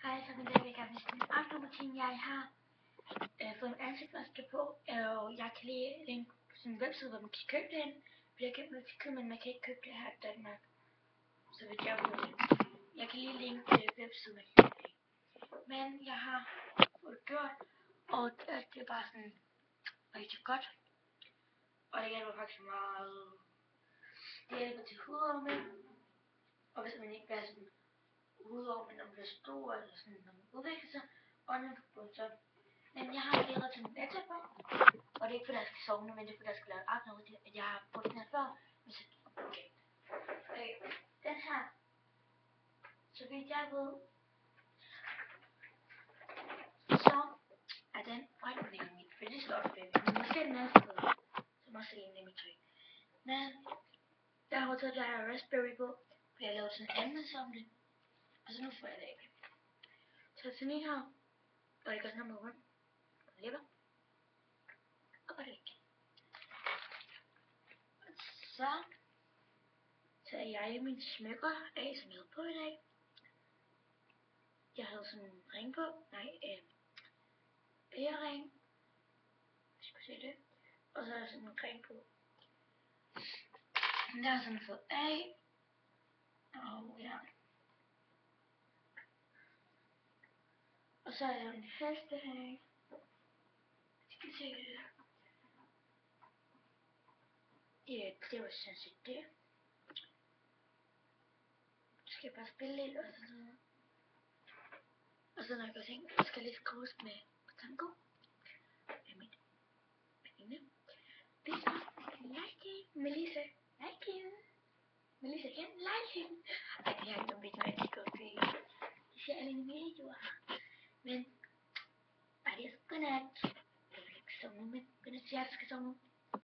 Hej, så vil jeg gerne vise min aftenrutine. Jeg har fået en ansigtsmaske på, og jeg kan lige linke sådan en webside, hvor man kan købe det hen. For jeg købte noget til køb, men man kan ikke købe det her i Danmark. Så vil jeg få det. Jeg kan lige linke til websiden, man kan købe det. Men jeg har fået det gjort, og det er bare sådan rigtig godt. Og det hjælper faktisk meget. Det hjælper til hudorme. Og hvis man ikke bliver sådan hudorme, når man bliver stor, eller sådan, når man udvikler sig, og når man får så. Men jeg har glædet til en natte på, og det er ikke fordi jeg skal sove nu, men det er fordi jeg skal lave aftenrutine, at jeg har brugt den her før. Okay. Den her, så vidt jeg ved, så er den forretningen mit, for det står der baby. Men måske den anden sted, som også er en af mit tøj. Men jeg har taget der her raspberry på, for jeg lavede sådan en anmeldelse om det, og så nu får jeg det af. Så sådan en her, og jeg gør sådan her med rundt på læber, og det væk. Så tager jeg mine smykker af, som jeg havde på i dag. Jeg havde sådan en ring på, ørering, hvis jeg kunne se det. Og så er der sådan en creme på. Den der er sådan fået af. Og ja. Og så er der en hestehage. Skal vi se det. Ja, det var sådan set det. Så skal jeg bare spille lidt og sådan noget. Og så når jeg går i seng, så skal jeg lige skrues med tango. Med mit penge. Det er like Melissa. Like hende. Melissa igen. Like hende. Ej, det er ikke dumt, når jeg kigger op i. De ser alle mine videoer. Men, ej, det er godnat. Jeg vil ikke sove nu, men godnat, jeg skal sove nu.